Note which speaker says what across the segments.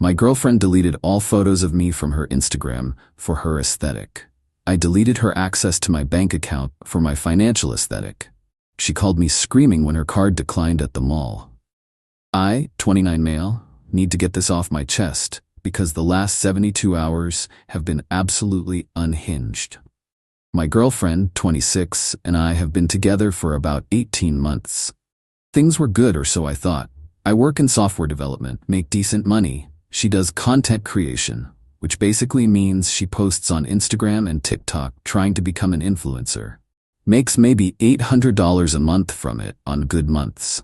Speaker 1: My girlfriend deleted all photos of me from her Instagram for her aesthetic. I deleted her access to my bank account for my financial aesthetic. She called me screaming when her card declined at the mall. I, 29 male, need to get this off my chest because the last 72 hours have been absolutely unhinged. My girlfriend, 26, and I have been together for about 18 months. Things were good, or so I thought. I work in software development, make decent money. She does content creation, which basically means she posts on Instagram and TikTok trying to become an influencer. Makes maybe $800 a month from it on good months.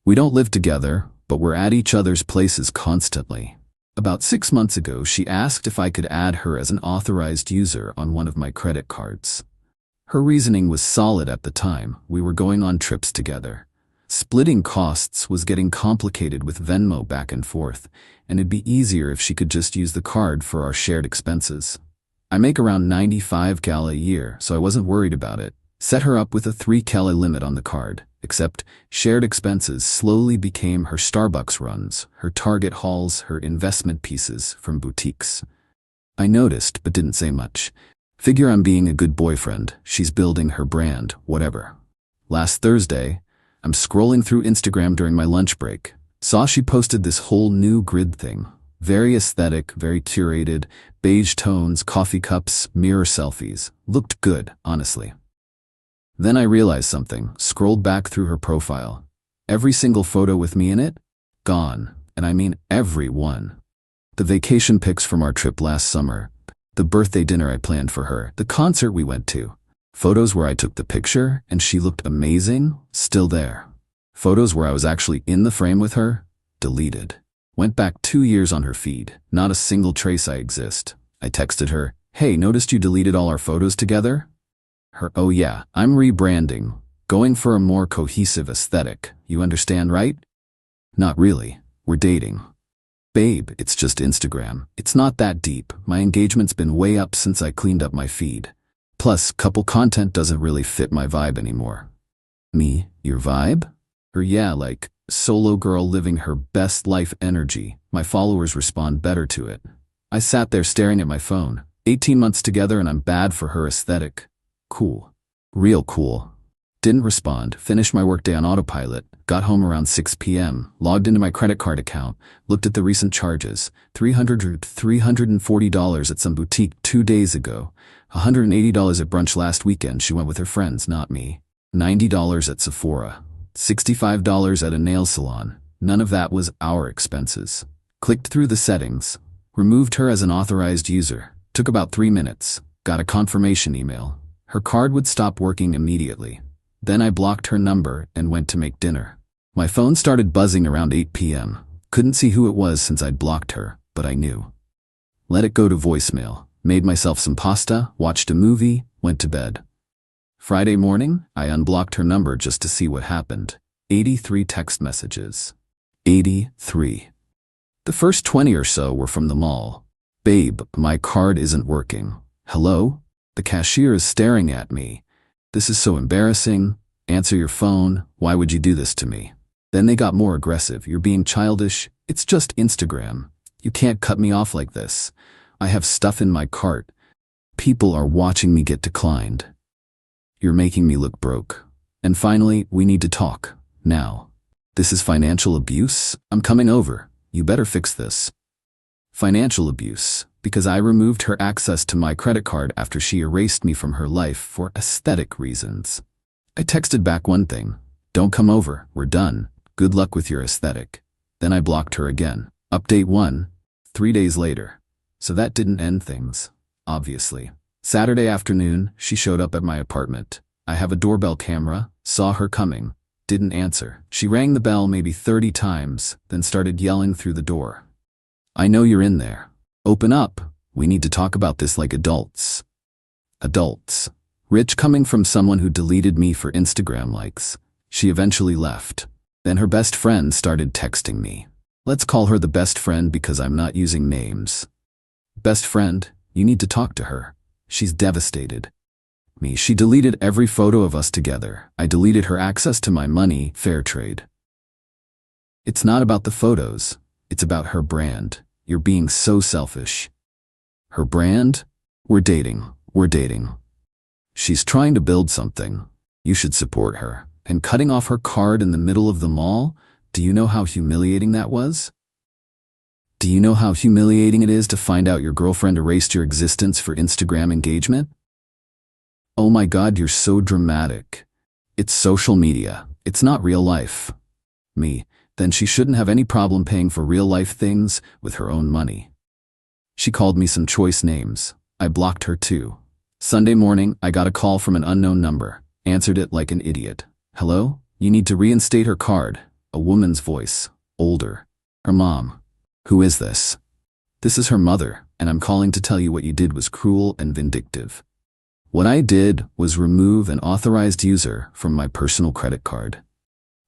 Speaker 1: We don't live together, but we're at each other's places constantly. About 6 months ago, she asked if I could add her as an authorized user on one of my credit cards. Her reasoning was solid at the time. We were going on trips together. Splitting costs was getting complicated with Venmo back and forth, and it'd be easier if she could just use the card for our shared expenses. I make around 95 Qley a year, so I wasn't worried about it. Set her up with a 3 Qley limit on the card, except shared expenses slowly became her Starbucks runs, her Target hauls, her investment pieces from boutiques. I noticed, but didn't say much. Figure I'm being a good boyfriend, she's building her brand, whatever. Last Thursday, I'm scrolling through Instagram during my lunch break. Saw she posted this whole new grid thing. Very aesthetic, very curated, beige tones, coffee cups, mirror selfies. Looked good, honestly. Then I realized something, scrolled back through her profile. Every single photo with me in it? Gone. And I mean every one. The vacation pics from our trip last summer, the birthday dinner I planned for her, the concert we went to. Photos where I took the picture and she looked amazing, still there. Photos where I was actually in the frame with her, deleted. Went back 2 years on her feed, not a single trace I exist. I texted her, "Hey, noticed you deleted all our photos together?" Her, "Oh yeah, I'm rebranding, going for a more cohesive aesthetic, you understand, right?" Not really, we're dating. Babe, it's just Instagram. It's not that deep. My engagement's been way up since I cleaned up my feed. Plus, couple content doesn't really fit my vibe anymore. Me, your vibe? Or yeah, like, solo girl living her best life energy. My followers respond better to it. I sat there staring at my phone. 18 months together and I'm bad for her aesthetic. Cool. Real cool. Didn't respond, finished my workday on autopilot, got home around 6 p.m., logged into my credit card account, looked at the recent charges, $340 at some boutique 2 days ago, $180 at brunch last weekend, she went with her friends, not me, $90 at Sephora, $65 at a nail salon, none of that was our expenses. Clicked through the settings, removed her as an authorized user, took about 3 minutes, got a confirmation email. Her card would stop working immediately. Then I blocked her number and went to make dinner. My phone started buzzing around 8 p.m. Couldn't see who it was since I'd blocked her, but I knew. Let it go to voicemail, made myself some pasta, watched a movie, went to bed. Friday morning, I unblocked her number just to see what happened. 83 text messages. 83. The first 20 or so were from the mall. "Babe, my card isn't working." "Hello? The cashier is staring at me. This is so embarrassing. Answer your phone. Why would you do this to me?" Then they got more aggressive. "You're being childish. It's just Instagram. You can't cut me off like this. I have stuff in my cart. People are watching me get declined. You're making me look broke. And finally, we need to talk. Now. This is financial abuse. I'm coming over. You better fix this." Financial abuse, because I removed her access to my credit card after she erased me from her life for aesthetic reasons. I texted back one thing. "Don't come over. We're done. Good luck with your aesthetic." Then I blocked her again. Update 1. 3 days later. So that didn't end things, obviously. Saturday afternoon, she showed up at my apartment. I have a doorbell camera, saw her coming, didn't answer. She rang the bell maybe 30 times, then started yelling through the door. "I know you're in there. Open up. We need to talk about this like adults." Adults. Rich coming from someone who deleted me for Instagram likes. She eventually left. Then her best friend started texting me. Let's call her the best friend because I'm not using names. "Best friend, you need to talk to her. She's devastated." Me, she deleted every photo of us together. I deleted her access to my money, fair trade. It's not about the photos. It's about her brand. You're being so selfish. Her brand? We're dating. We're dating. She's trying to build something. You should support her. And cutting off her card in the middle of the mall? Do you know how humiliating that was? Do you know how humiliating it is to find out your girlfriend erased your existence for Instagram engagement? Oh my God, you're so dramatic. It's social media. It's not real life. Me, then she shouldn't have any problem paying for real life things with her own money. She called me some choice names. I blocked her too. Sunday morning, I got a call from an unknown number. Answered it like an idiot. Hello? You need to reinstate her card. A woman's voice. Older. Her mom. Who is this? This is her mother, and I'm calling to tell you what you did was cruel and vindictive. What I did was remove an authorized user from my personal credit card.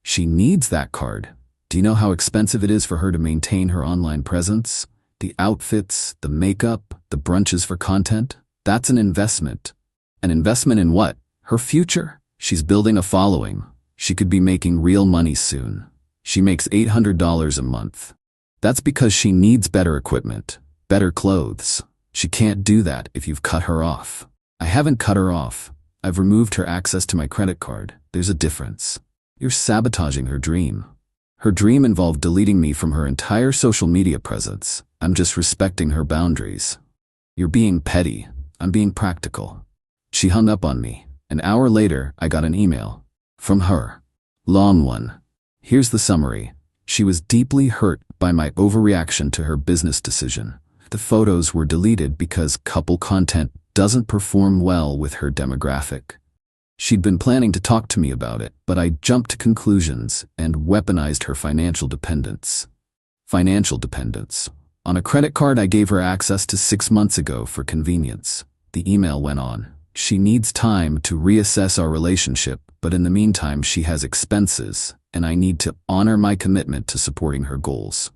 Speaker 1: She needs that card. Do you know how expensive it is for her to maintain her online presence? The outfits, the makeup, the brunches for content? That's an investment. An investment in what? Her future? She's building a following. She could be making real money soon. She makes $800 a month. That's because she needs better equipment, better clothes. She can't do that if you've cut her off. I haven't cut her off. I've removed her access to my credit card. There's a difference. You're sabotaging her dream. Her dream involved deleting me from her entire social media presence. I'm just respecting her boundaries. You're being petty. I'm being practical. She hung up on me. An hour later, I got an email. From her. Long one. Here's the summary. She was deeply hurt by my overreaction to her business decision. The photos were deleted because couple content doesn't perform well with her demographic. She'd been planning to talk to me about it, but I jumped to conclusions and weaponized her financial dependence. Financial dependence. On a credit card I gave her access to 6 months ago for convenience. The email went on. She needs time to reassess our relationship, but in the meantime she has expenses, and I need to honor my commitment to supporting her goals.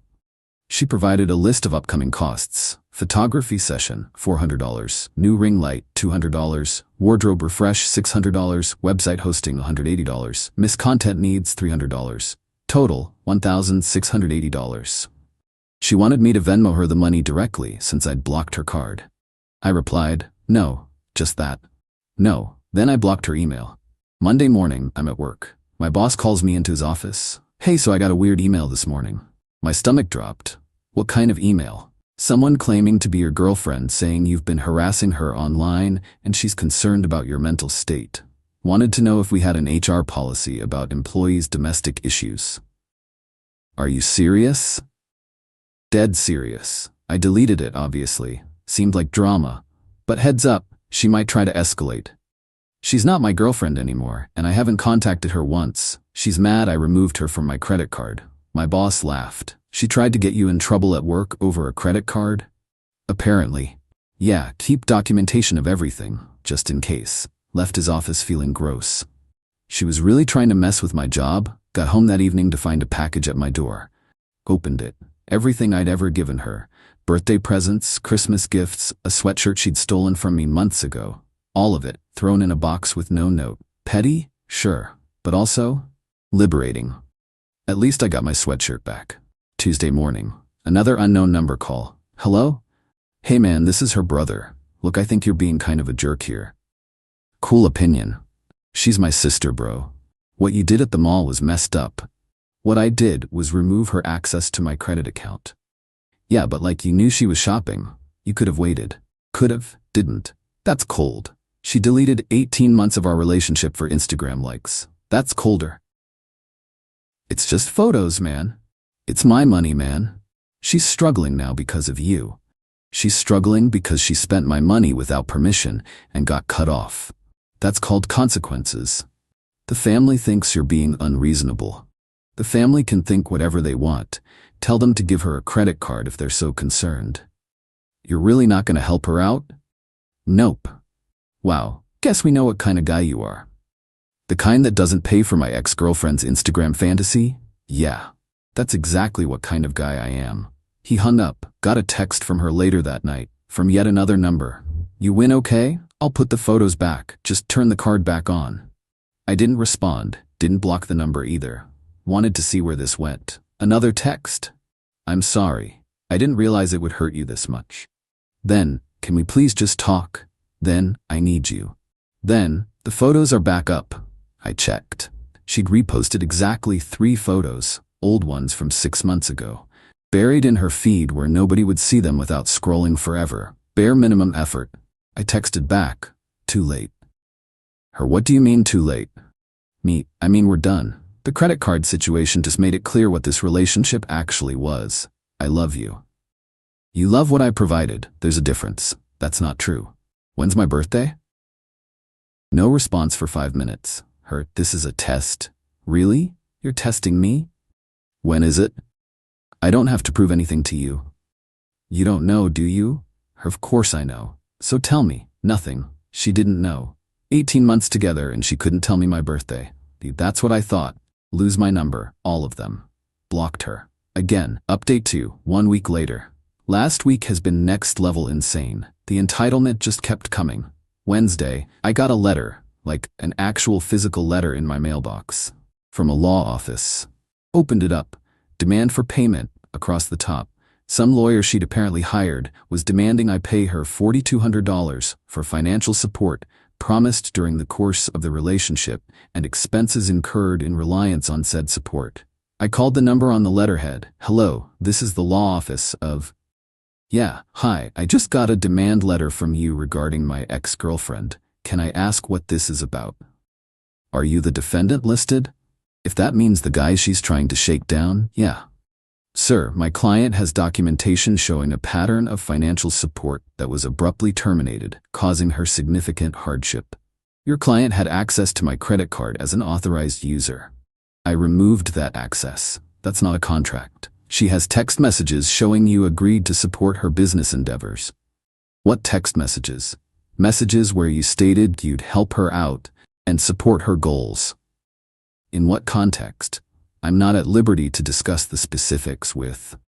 Speaker 1: She provided a list of upcoming costs. Photography session, $400. New ring light, $200. Wardrobe refresh, $600. Website hosting, $180. Miss content needs, $300. Total, $1,680. She wanted me to Venmo her the money directly since I'd blocked her card. I replied, no, just that. No. Then I blocked her email. Monday morning, I'm at work. My boss calls me into his office. Hey, so I got a weird email this morning. My stomach dropped. What kind of email? Someone claiming to be your girlfriend saying you've been harassing her online and she's concerned about your mental state. Wanted to know if we had an HR policy about employees' domestic issues. Are you serious? Dead serious. I deleted it, obviously. Seemed like drama. But heads up, she might try to escalate. She's not my girlfriend anymore, and I haven't contacted her once. She's mad I removed her from my credit card. My boss laughed. She tried to get you in trouble at work over a credit card? Apparently. Yeah, keep documentation of everything, just in case. Left his office feeling gross. She was really trying to mess with my job. Got home that evening to find a package at my door. Opened it. Everything I'd ever given her. Birthday presents, Christmas gifts, a sweatshirt she'd stolen from me months ago. All of it, thrown in a box with no note. Petty? Sure. But also, liberating. At least I got my sweatshirt back. Tuesday morning. Another unknown number call. Hello? Hey man, this is her brother. Look, I think you're being kind of a jerk here. Cool opinion. She's my sister, bro. What you did at the mall was messed up. What I did was remove her access to my credit account. Yeah, but like you knew she was shopping. You could have waited. Could've, didn't. That's cold. She deleted 18 months of our relationship for Instagram likes. That's colder. It's just photos, man. It's my money, man. She's struggling now because of you. She's struggling because she spent my money without permission and got cut off. That's called consequences. The family thinks you're being unreasonable. The family can think whatever they want. Tell them to give her a credit card if they're so concerned. You're really not going to help her out? Nope. Wow, guess we know what kind of guy you are. The kind that doesn't pay for my ex-girlfriend's Instagram fantasy? Yeah, that's exactly what kind of guy I am. He hung up, got a text from her later that night, from yet another number. You win okay? I'll put the photos back, just turn the card back on. I didn't respond, didn't block the number either. Wanted to see where this went. Another text. I'm sorry. I didn't realize it would hurt you this much. Then, can we please just talk? Then, I need you. Then, the photos are back up. I checked. She'd reposted exactly 3 photos, old ones from 6 months ago, buried in her feed where nobody would see them without scrolling forever. Bare minimum effort. I texted back. Too late. Her, what do you mean too late? Me, I mean we're done. The credit card situation just made it clear what this relationship actually was. I love you. You love what I provided. There's a difference. That's not true. When's my birthday? No response for 5 minutes. Her, this is a test. Really? You're testing me? When is it? I don't have to prove anything to you. You don't know, do you? Her, of course I know. So tell me. Nothing. She didn't know. 18 months together and she couldn't tell me my birthday. That's what I thought. Lose my number. All of them. Blocked her. Again. Update 2. 1 week later. Last week has been next level insane. The entitlement just kept coming. Wednesday, I got a letter, like an actual physical letter in my mailbox. From a law office. Opened it up. Demand for payment, across the top. Some lawyer she'd apparently hired was demanding I pay her $4,200 for financial support promised during the course of the relationship and expenses incurred in reliance on said support. I called the number on the letterhead. Hello, this is the law office of... Yeah, hi, I just got a demand letter from you regarding my ex-girlfriend. Can I ask what this is about? Are you the defendant listed? If that means the guy she's trying to shake down, yeah. Sir, my client has documentation showing a pattern of financial support that was abruptly terminated, causing her significant hardship. Your client had access to my credit card as an authorized user. I removed that access. That's not a contract. She has text messages showing you agreed to support her business endeavors. What text messages? Messages where you stated you'd help her out and support her goals. In what context? I'm not at liberty to discuss the specifics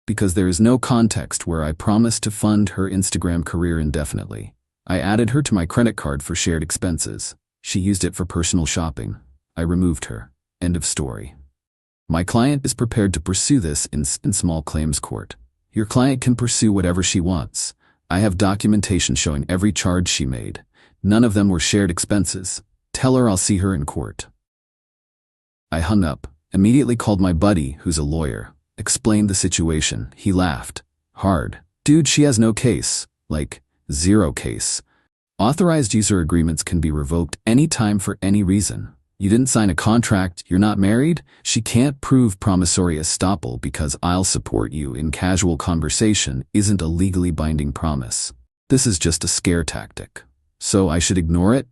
Speaker 1: because there is no context where I promised to fund her Instagram career indefinitely. I added her to my credit card for shared expenses. She used it for personal shopping. I removed her. End of story. My client is prepared to pursue this in small claims court. Your client can pursue whatever she wants. I have documentation showing every charge she made. None of them were shared expenses. Tell her I'll see her in court. I hung up, immediately called my buddy, who's a lawyer, explained the situation. He laughed. Hard. Dude, she has no case. Like, zero case. Authorized user agreements can be revoked anytime for any reason. You didn't sign a contract, you're not married, she can't prove promissory estoppel because I'll support you in casual conversation isn't a legally binding promise. This is just a scare tactic. So I should ignore it?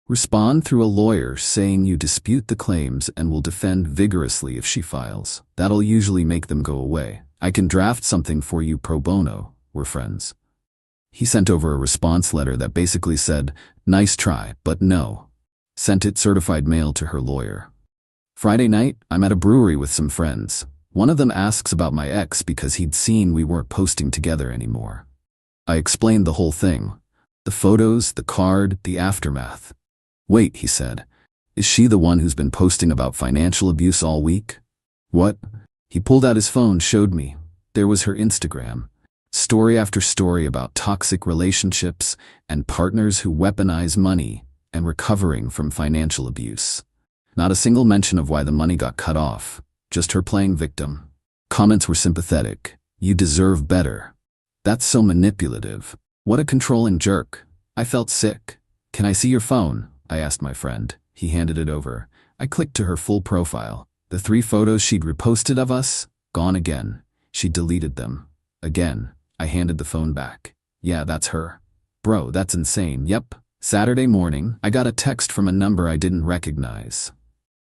Speaker 1: Respond through a lawyer saying you dispute the claims and will defend vigorously if she files. That'll usually make them go away. I can draft something for you pro bono. We're friends. He sent over a response letter that basically said, nice try, but no. Sent it certified mail to her lawyer. Friday night, I'm at a brewery with some friends. One of them asks about my ex because he'd seen we weren't posting together anymore. I explained the whole thing. The photos, the card, the aftermath. Wait, he said. Is she the one who's been posting about financial abuse all week? What? He pulled out his phone, showed me. There was her Instagram. Story after story about toxic relationships and partners who weaponize money and recovering from financial abuse. Not a single mention of why the money got cut off, just her playing victim. Comments were sympathetic. You deserve better. That's so manipulative. What a controlling jerk. I felt sick. Can I see your phone? I asked my friend. He handed it over. I clicked to her full profile. The 3 photos she'd reposted of us, gone again. She deleted them. Again. I handed the phone back. Yeah, that's her. Bro, that's insane. Yep. Saturday morning, I got a text from a number I didn't recognize.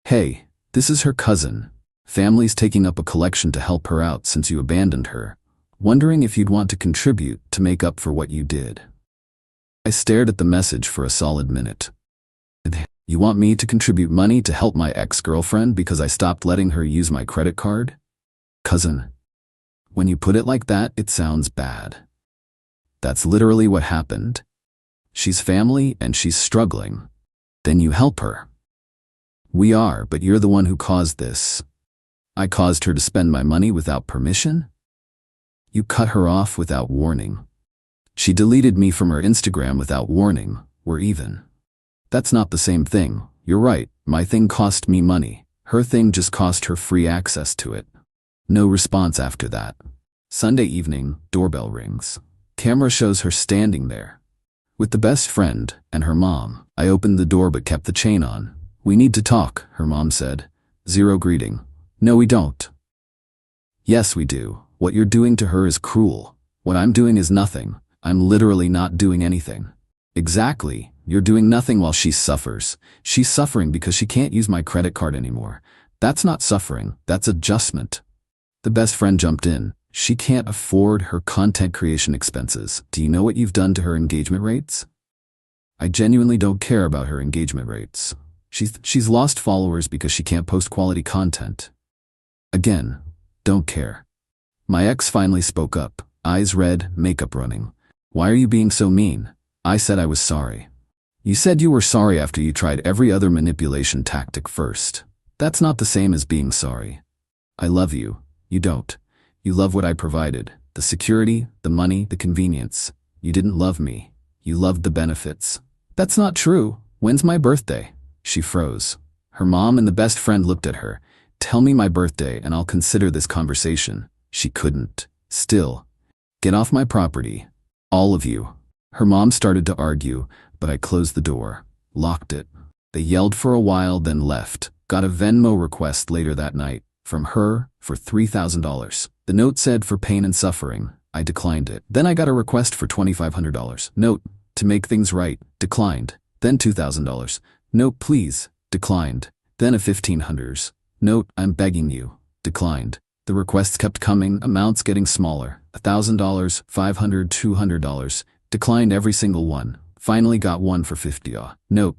Speaker 1: Hey, this is her cousin. Family's taking up a collection to help her out since you abandoned her. Wondering if you'd want to contribute to make up for what you did. I stared at the message for a solid minute. You want me to contribute money to help my ex-girlfriend because I stopped letting her use my credit card? Cousin. When you put it like that, it sounds bad. That's literally what happened. She's family and she's struggling. Then you help her. We are, but you're the one who caused this. I caused her to spend my money without permission? You cut her off without warning. She deleted me from her Instagram without warning. We're even. That's not the same thing. You're right, my thing cost me money. Her thing just cost her free access to it. No response after that. Sunday evening, doorbell rings. Camera shows her standing there with the best friend and her mom. I opened the door but kept the chain on. "We need to talk," her mom said. Zero greeting. "No, we don't." "Yes, we do. What you're doing to her is cruel. What I'm doing is nothing. I'm literally not doing anything." "Exactly. You're doing nothing while she suffers. She's suffering because she can't use my credit card anymore. That's not suffering, that's adjustment." The best friend jumped in. "She can't afford her content creation expenses. Do you know what you've done to her engagement rates?" "I genuinely don't care about her engagement rates. She's lost followers because she can't post quality content." Again, don't care. My ex finally spoke up, eyes red, makeup running. "Why are you being so mean?" I said I was sorry. "You said you were sorry after you tried every other manipulation tactic first. That's not the same as being sorry. I love you. You don't. You love what I provided. The security, the money, the convenience. You didn't love me. You loved the benefits." "That's not true. When's my birthday?" She froze. Her mom and the best friend looked at her. "Tell me my birthday and I'll consider this conversation." She couldn't. Still. "Get off my property. All of you." Her mom started to argue, but I closed the door, locked it. They yelled for a while, then left. Got a Venmo request later that night from her for $3,000. The note said "for pain and suffering." I declined it. Then I got a request for $2,500. Note, "to make things right." Declined. Then $2,000. Note, "please." Declined. Then a $1,500. Note, "I'm begging you." Declined. The requests kept coming, amounts getting smaller. $1,000, $500, $200. Declined every single one. Finally got one for $50. Note,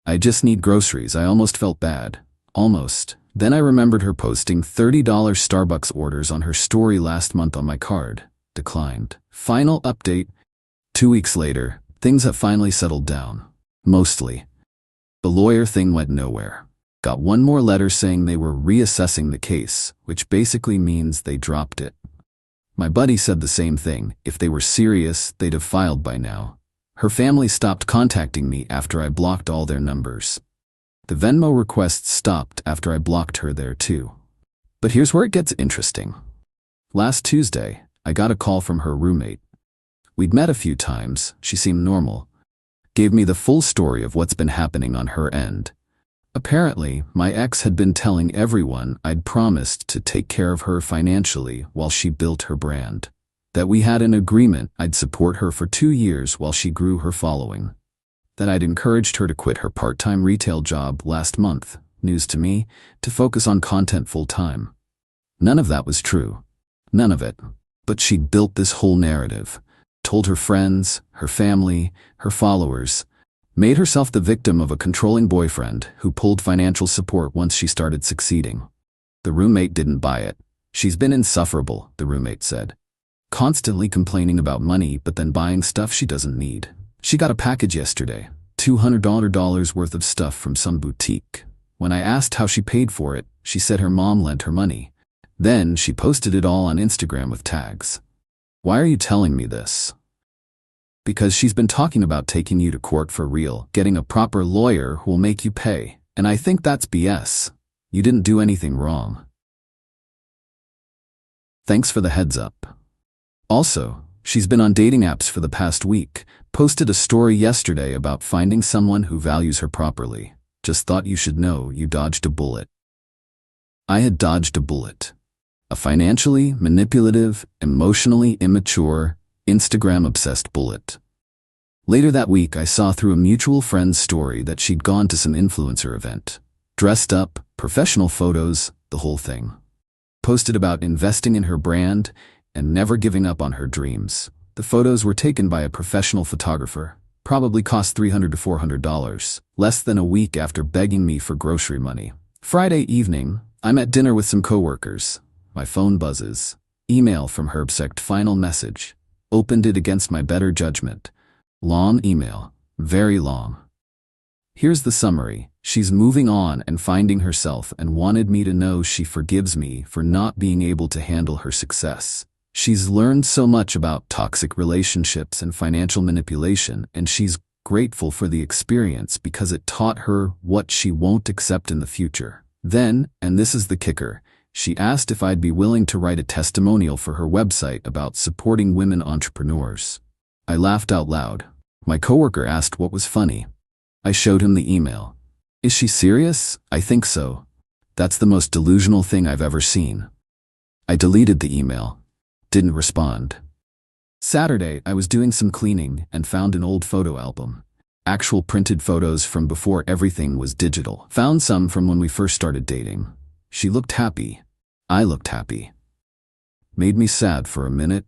Speaker 1: "I just need groceries." I almost felt bad. Almost. Then I remembered her posting $30 Starbucks orders on her story last month on my card. Declined. Final update. 2 weeks later, things have finally settled down. Mostly. The lawyer thing went nowhere. Got one more letter saying they were reassessing the case, which basically means they dropped it. My buddy said the same thing. If they were serious, they'd have filed by now. Her family stopped contacting me after I blocked all their numbers. The Venmo requests stopped after I blocked her there too. But here's where it gets interesting. Last Tuesday, I got a call from her roommate. We'd met a few times, she seemed normal. Gave me the full story of what's been happening on her end. Apparently, my ex had been telling everyone I'd promised to take care of her financially while she built her brand. That we had an agreement I'd support her for 2 years while she grew her following. That I'd encouraged her to quit her part-time retail job last month, news to me, to focus on content full-time. None of that was true. None of it. But she'd built this whole narrative. Told her friends, her family, her followers. Made herself the victim of a controlling boyfriend who pulled financial support once she started succeeding. The roommate didn't buy it. "She's been insufferable," the roommate said. "Constantly complaining about money but then buying stuff she doesn't need. She got a package yesterday, $200 worth of stuff from some boutique. When I asked how she paid for it, she said her mom lent her money. Then she posted it all on Instagram with tags." "Why are you telling me this?" "Because she's been talking about taking you to court for real, getting a proper lawyer who will make you pay. And I think that's BS. You didn't do anything wrong. Thanks for the heads up." Also, she's been on dating apps for the past week, posted a story yesterday about finding someone who values her properly. "Just thought you should know you dodged a bullet." I had dodged a bullet. A financially manipulative, emotionally immature, Instagram-obsessed bullet. Later that week, I saw through a mutual friend's story that she'd gone to some influencer event. Dressed up, professional photos, the whole thing. Posted about investing in her brand and never giving up on her dreams. The photos were taken by a professional photographer. Probably cost $300 to $400, less than a week after begging me for grocery money. Friday evening, I'm at dinner with some coworkers. My phone buzzes. Email from her. Final message. Opened it against my better judgment. Long email. Very long. Here's the summary. She's moving on and finding herself and wanted me to know she forgives me for not being able to handle her success. She's learned so much about toxic relationships and financial manipulation, and she's grateful for the experience because it taught her what she won't accept in the future. Then, and this is the kicker, she asked if I'd be willing to write a testimonial for her website about supporting women entrepreneurs. I laughed out loud. My coworker asked what was funny. I showed him the email. Is she serious? I think so. That's the most delusional thing I've ever seen. I deleted the email. Didn't respond. Saturday, I was doing some cleaning and found an old photo album. Actual printed photos from before everything was digital. Found some from when we first started dating. She looked happy. I looked happy. Made me sad for a minute.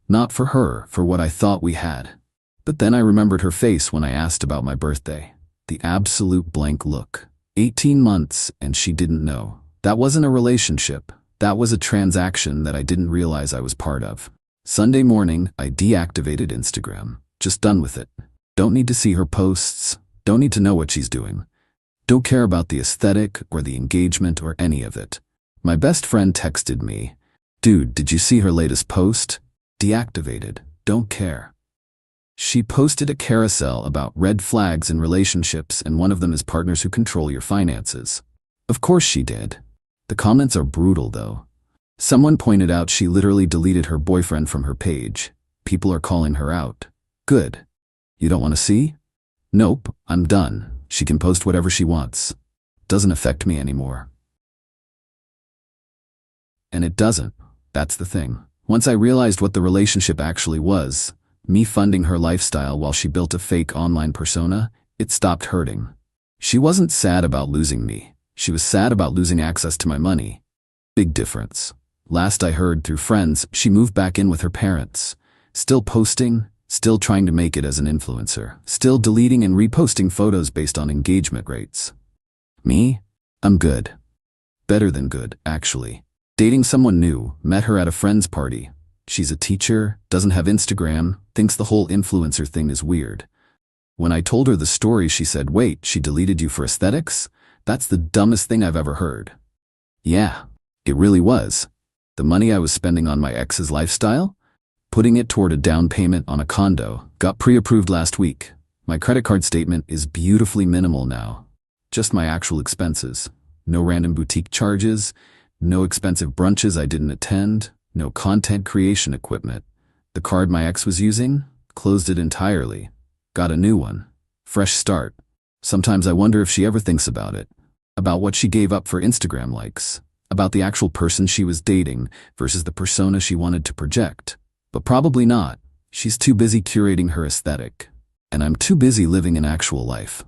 Speaker 1: Not for her, for what I thought we had. But then I remembered her face when I asked about my birthday. The absolute blank look. 18 months and she didn't know. That wasn't a relationship. That was a transaction that I didn't realize I was part of. Sunday morning, I deactivated Instagram. Just done with it. Don't need to see her posts. Don't need to know what she's doing. Don't care about the aesthetic or the engagement or any of it. My best friend texted me, "Dude, did you see her latest post? Deactivated. Don't care." She posted a carousel about red flags in relationships, and one of them is partners who control your finances. Of course she did. The comments are brutal though. Someone pointed out she literally deleted her boyfriend from her page. People are calling her out. Good. You don't want to see? Nope, I'm done. She can post whatever she wants. Doesn't affect me anymore. And it doesn't. That's the thing. Once I realized what the relationship actually was, me funding her lifestyle while she built a fake online persona, it stopped hurting. She wasn't sad about losing me. She was sad about losing access to my money. Big difference. Last I heard through friends, she moved back in with her parents. Still posting, still trying to make it as an influencer. Still deleting and reposting photos based on engagement rates. Me? I'm good. Better than good, actually. Dating someone new, met her at a friend's party. She's a teacher, doesn't have Instagram, thinks the whole influencer thing is weird. When I told her the story, she said, "Wait, she deleted you for aesthetics? That's the dumbest thing I've ever heard." Yeah, it really was. The money I was spending on my ex's lifestyle? Putting it toward a down payment on a condo, got pre-approved last week. My credit card statement is beautifully minimal now. Just my actual expenses. No random boutique charges, no expensive brunches I didn't attend, no content creation equipment. The card my ex was using? Closed it entirely. Got a new one. Fresh start. Sometimes I wonder if she ever thinks about it. About what she gave up for Instagram likes. About the actual person she was dating versus the persona she wanted to project. But probably not. She's too busy curating her aesthetic. And I'm too busy living an actual life.